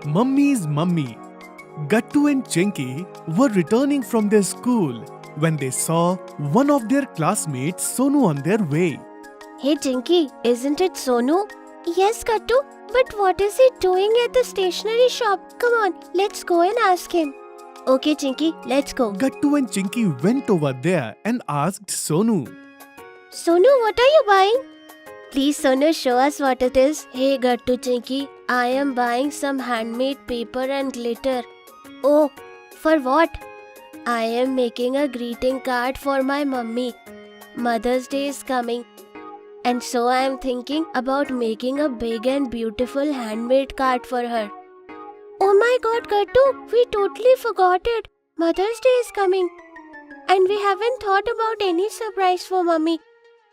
Mummy's Mummy. Gattu and Chinky were returning from their school when they saw one of their classmates, Sonu, on their way. Hey Chinky, isn't it Sonu? Yes, Kattu, but what is he doing at the stationery shop? Come on, let's go and ask him. Okay, Chinky, let's go. Gattu and Chinky went over there and asked Sonu. Sonu, what are you buying? Please, Sonu, show us what it is. Hey, Gattu Chinky, I am buying some handmade paper and glitter. Oh, for what? I am making a greeting card for my mummy. Mother's Day is coming. And so I am thinking about making a big and beautiful handmade card for her. Oh my god, Gattu, we totally forgot it. Mother's Day is coming. And we haven't thought about any surprise for mummy.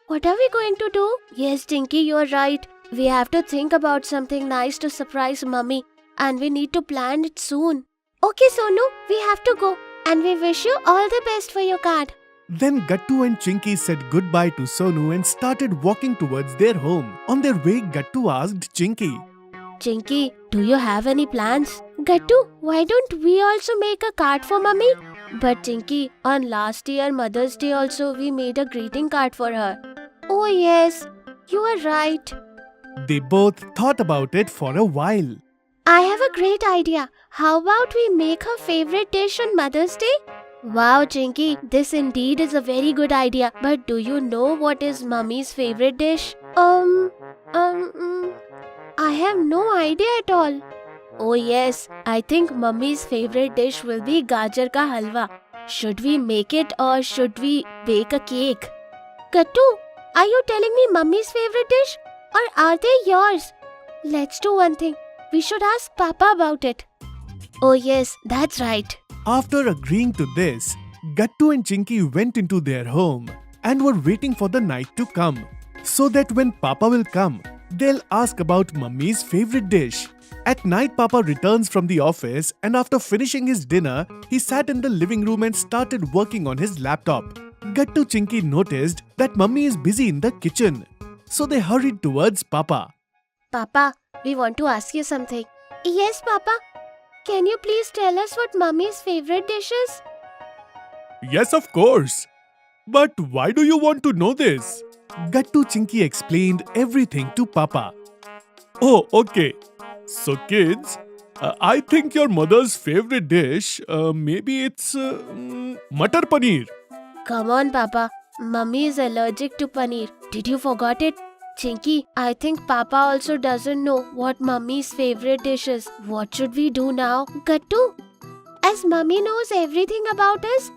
What are we going to do? Yes, Tinky, you're right. We have to think about something nice to surprise mummy. And we need to plan it soon. Okay, Sonu, we have to go. And we wish you all the best for your card. Then Gattu and Chinky said goodbye to Sonu and started walking towards their home. On their way, Gattu asked Chinky, Chinky, do you have any plans? Gattu, why don't we also make a card for mummy? But Chinky, on last year Mother's Day also we made a greeting card for her. Oh yes, you are right. They both thought about it for a while. I have a great idea. How about we make her favorite dish on Mother's Day? Wow, Chinky, this indeed is a very good idea. But do you know what is mummy's favorite dish? I have no idea at all. Oh yes, I think mummy's favorite dish will be gajar ka halwa. Should we make it or should we bake a cake? Gattu, are you telling me mummy's favorite dish or are they yours? Let's do one thing. We should ask Papa about it. Oh yes, that's right. After agreeing to this, Gattu and Chinky went into their home and were waiting for the night to come, so that when Papa will come, they'll ask about Mummy's favorite dish. At night, Papa returns from the office and after finishing his dinner, he sat in the living room and started working on his laptop. Gattu Chinky noticed that Mummy is busy in the kitchen, so they hurried towards Papa. Papa, we want to ask you something. Yes, Papa. Can you please tell us what Mummy's favorite dish is? Yes, of course. But why do you want to know this? Gattu Chinky explained everything to Papa. Oh, okay. So kids, I think your mother's favorite dish, maybe it's Matar Paneer. Come on, Papa. Mummy is allergic to paneer. Did you forget it? Chinky, I think Papa also doesn't know what Mummy's favorite dish is. What should we do now? Gattu, as Mummy knows everything about us,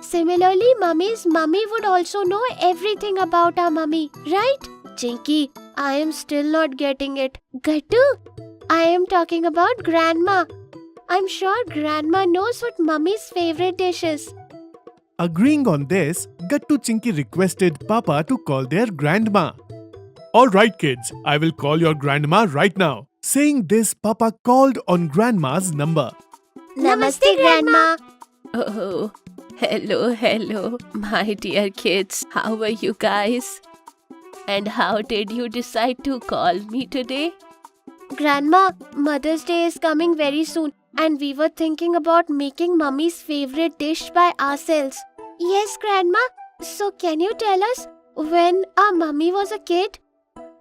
similarly Mummy's mummy would also know everything about our mummy, right? Chinky, I am still not getting it. Gattu, I am talking about Grandma. I'm sure Grandma knows what Mummy's favorite dish is. Agreeing on this, Gattu Chinky requested Papa to call their grandma. Alright kids, I will call your grandma right now. Saying this, Papa called on grandma's number. Namaste, Grandma. Oh, hello, my dear kids. How are you guys? And how did you decide to call me today? Grandma, Mother's Day is coming very soon and we were thinking about making Mummy's favorite dish by ourselves. Yes, Grandma. So can you tell us, when our mummy was a kid,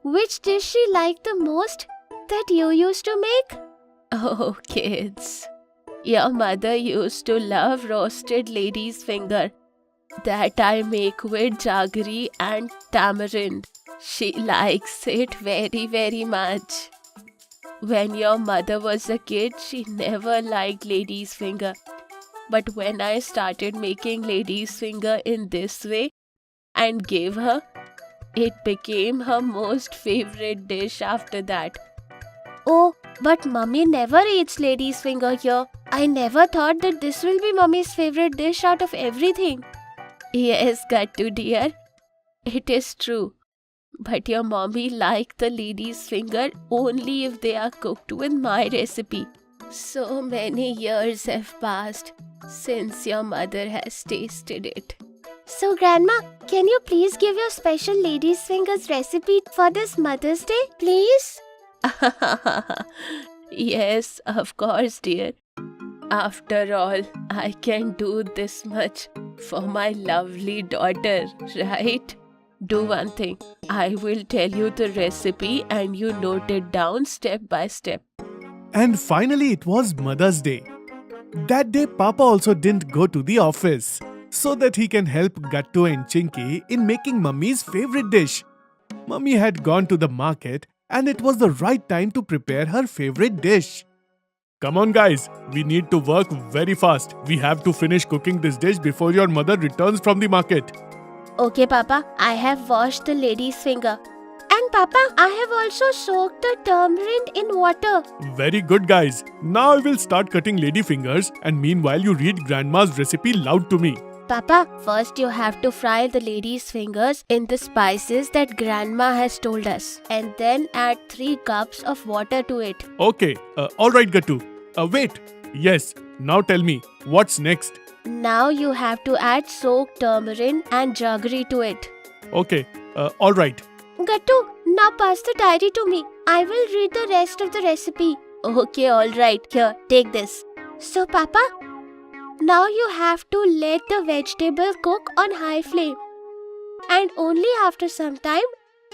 which dish she liked the most that you used to make? Oh, kids. Your mother used to love roasted lady's finger that I make with jaggery and tamarind. She likes it very, very much. When your mother was a kid, she never liked lady's finger. But when I started making lady's finger in this way and gave her, it became her most favorite dish after that. Oh, but Mummy never eats lady's finger here. I never thought that this will be Mummy's favorite dish out of everything. Yes, Gattu dear, it is true. But your mommy liked the lady's finger only if they are cooked with my recipe. So many years have passed since your mother has tasted it. So Grandma, can you please give your special lady's fingers recipe for this Mother's Day, please? Yes, of course, dear. After all, I can do this much for my lovely daughter, right? Do one thing. I will tell you the recipe and you note it down step by step. And finally, it was Mother's Day. That day, Papa also didn't go to the office so that he can help Gattu and Chinky in making Mummy's favorite dish. Mummy had gone to the market and it was the right time to prepare her favorite dish. Come on, guys, we need to work very fast. We have to finish cooking this dish before your mother returns from the market. Okay, Papa, I have washed the lady's finger. And Papa, I have also soaked the tamarind in water. Very good, guys. Now I will start cutting lady fingers, and meanwhile, you read Grandma's recipe loud to me. Papa, first you have to fry the lady's fingers in the spices that Grandma has told us. And then add 3 cups of water to it. Okay, alright, Gattu. Wait. Yes, now tell me, what's next? Now you have to add soaked tamarind and jaggery to it. Okay, alright. Gattu, now pass the diary to me. I will read the rest of the recipe. Okay, alright. Here, take this. So, Papa, now you have to let the vegetable cook on high flame. And only after some time,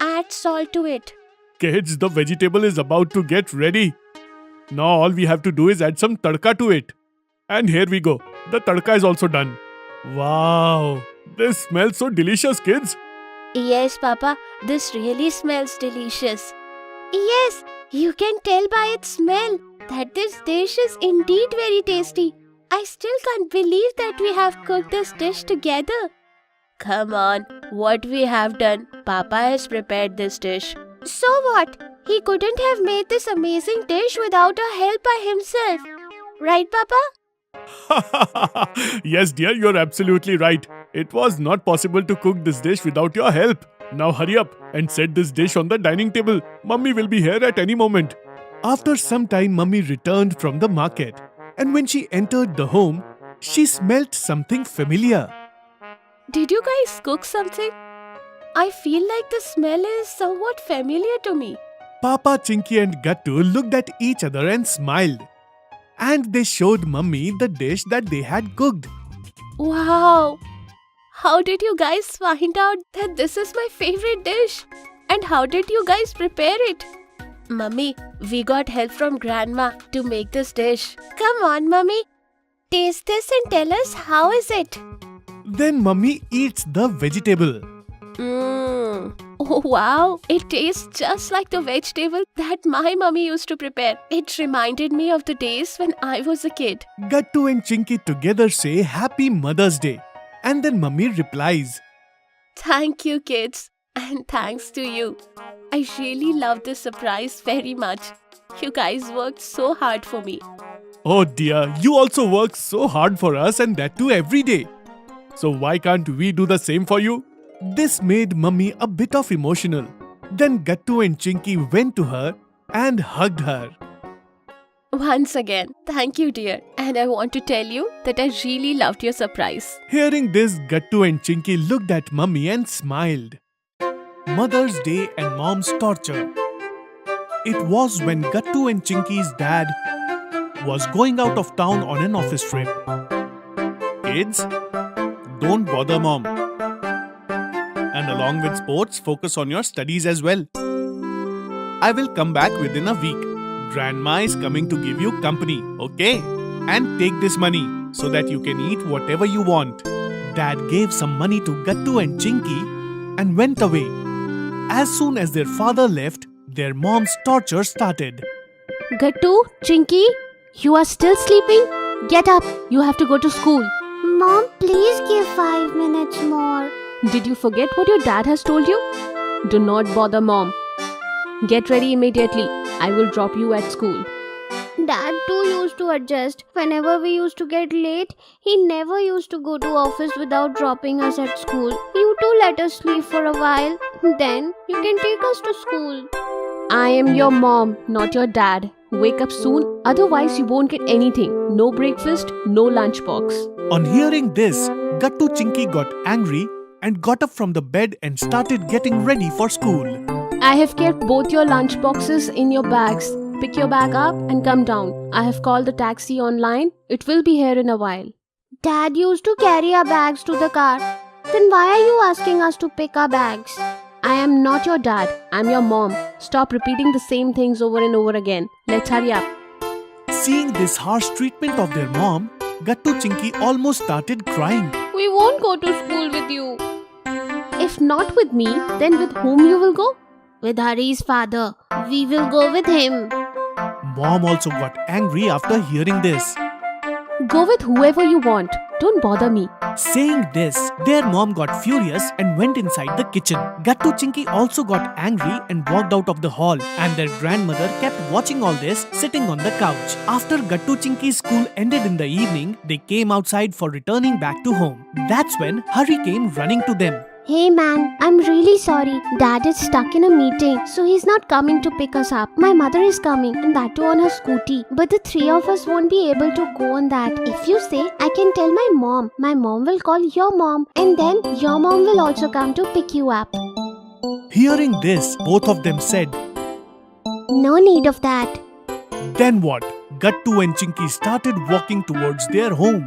add salt to it. Kids, the vegetable is about to get ready. Now all we have to do is add some tadka to it. And here we go. The tadka is also done. Wow, this smells so delicious, kids. Yes, Papa, this really smells delicious. Yes, you can tell by its smell that this dish is indeed very tasty. I still can't believe that we have cooked this dish together. Come on, what we have done? Papa has prepared this dish. So what? He couldn't have made this amazing dish without our help by himself. Right, Papa? Yes, dear, you're absolutely right. It was not possible to cook this dish without your help. Now hurry up and set this dish on the dining table. Mummy will be here at any moment. After some time, Mummy returned from the market. And when she entered the home, she smelt something familiar. Did you guys cook something? I feel like the smell is somewhat familiar to me. Papa, Chinky and Gattu looked at each other and smiled. And they showed Mummy the dish that they had cooked. Wow! How did you guys find out that this is my favorite dish? And how did you guys prepare it? Mummy, we got help from Grandma to make this dish. Come on, Mummy. Taste this and tell us how is it. Then Mummy eats the vegetable. Oh wow! It tastes just like the vegetable that my mummy used to prepare. It reminded me of the days when I was a kid. Gattu and Chinky together say Happy Mother's Day. And then Mummy replies, Thank you, kids. And thanks to you. I really love this surprise very much. You guys worked so hard for me. Oh dear, you also work so hard for us and that too every day. So why can't we do the same for you? This made Mummy a bit of emotional. Then Gattu and Chinky went to her and hugged her. Once again, thank you, dear. And I want to tell you that I really loved your surprise. Hearing this, Gattu and Chinky looked at Mummy and smiled. Mother's Day and Mom's Torture. It was when Gattu and Chinky's dad was going out of town on an office trip. Kids, don't bother Mom. And along with sports, focus on your studies as well. I will come back within a week. Grandma is coming to give you company, okay? And take this money so that you can eat whatever you want. Dad gave some money to Gattu and Chinky and went away. As soon as their father left, their mom's torture started. Gattu, Chinky, you are still sleeping? Get up, you have to go to school. Mom, please give 5 minutes more. Did you forget what your dad has told you? Do not bother Mom. Get ready immediately. I will drop you at school. Dad too used to adjust. Whenever we used to get late, he never used to go to office without dropping us at school. You too let us sleep for a while. Then you can take us to school. I am your mom, not your dad. Wake up soon, otherwise you won't get anything. No breakfast, no lunchbox. On hearing this, Gattu Chinky got angry and got up from the bed and started getting ready for school. I have kept both your lunch boxes in your bags. Pick your bag up and come down. I have called the taxi online. It will be here in a while. Dad used to carry our bags to the car. Then why are you asking us to pick our bags? I am not your dad. I'm your mom. Stop repeating the same things over and over again. Let's hurry up. Seeing this harsh treatment of their mom, Gattu Chinky almost started crying. We won't go to school with you. If not with me, then with whom you will go? With Hari's father. We will go with him. Mom also got angry after hearing this. Go with whoever you want. Don't bother me. Saying this, their mom got furious and went inside the kitchen. Gattu Chinky also got angry and walked out of the hall, and their grandmother kept watching all this sitting on the couch. After Gattu Chinky's school ended in the evening, they came outside for returning back to home. That's when Hari came running to them. Hey man, I'm really sorry. Dad is stuck in a meeting, so he's not coming to pick us up. My mother is coming, and that too on her scooty. But the three of us won't be able to go on that. If you say, I can tell my mom. My mom will call your mom, and then your mom will also come to pick you up. Hearing this, both of them said, No need of that. Then what? Gattu and Chinky started walking towards their home.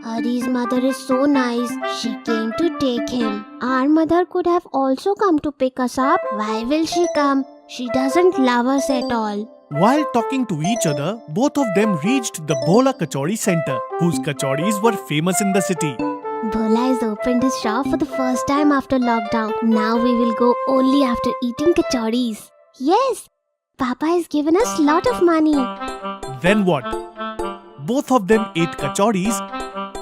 Hari's mother is so nice. She came to take him. Our mother could have also come to pick us up. Why will she come? She doesn't love us at all. While talking to each other, both of them reached the Bhola Kachori Center, whose kachoris were famous in the city. Bhola has opened his shop for the first time after lockdown. Now we will go only after eating kachoris. Yes, Papa has given us lot of money. Then what? Both of them ate kachoris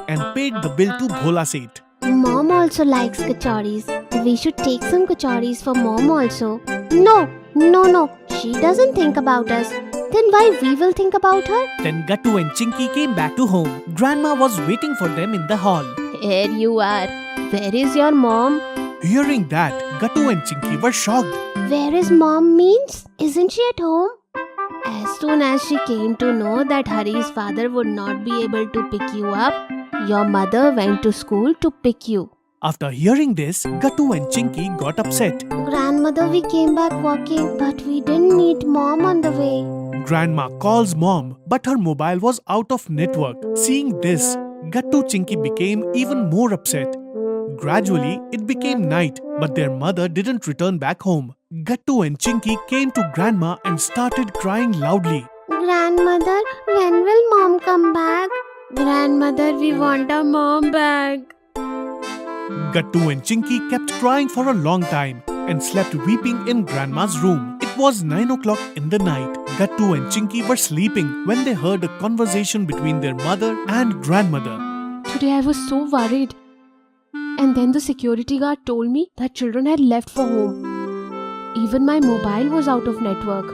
and paid the bill to Bhola Seth. Mom also likes kachoris. We should take some kachoris for Mom also. No. She doesn't think about us. Then why we will think about her? Then Gattu and Chinky came back to home. Grandma was waiting for them in the hall. Here you are. Where is your mom? Hearing that, Gattu and Chinky were shocked. Where is Mom means? Isn't she at home? As soon as she came to know that Hari's father would not be able to pick you up, your mother went to school to pick you. After hearing this, Gattu and Chinky got upset. Grandmother, we came back walking, but we didn't meet Mom on the way. Grandma calls Mom, but her mobile was out of network. Seeing this, Gattu Chinky became even more upset. Gradually, it became night, but their mother didn't return back home. Gattu and Chinky came to Grandma and started crying loudly. Grandmother, when will Mom come back? Grandmother, we want our Mom back. Gattu and Chinky kept crying for a long time and slept weeping in Grandma's room. It was 9 o'clock in the night. Gattu and Chinky were sleeping when they heard a conversation between their mother and grandmother. Today I was so worried. And then the security guard told me that children had left for home. Even my mobile was out of network.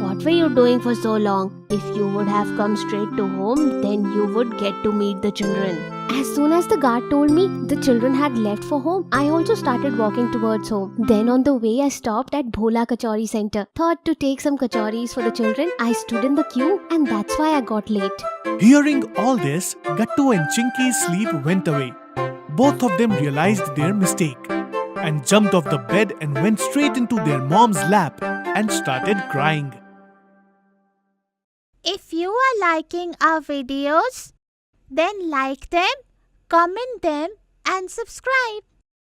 What were you doing for so long? If you would have come straight to home, then you would get to meet the children. As soon as the guard told me the children had left for home, I also started walking towards home. Then on the way I stopped at Bhola Kachori Center. Thought to take some kachoris for the children. I stood in the queue and that's why I got late. Hearing all this, Gattu and Chinky's sleep went away. Both of them realized their mistake and jumped off the bed and went straight into their mom's lap and started crying. If you are liking our videos, then like them, comment them and subscribe.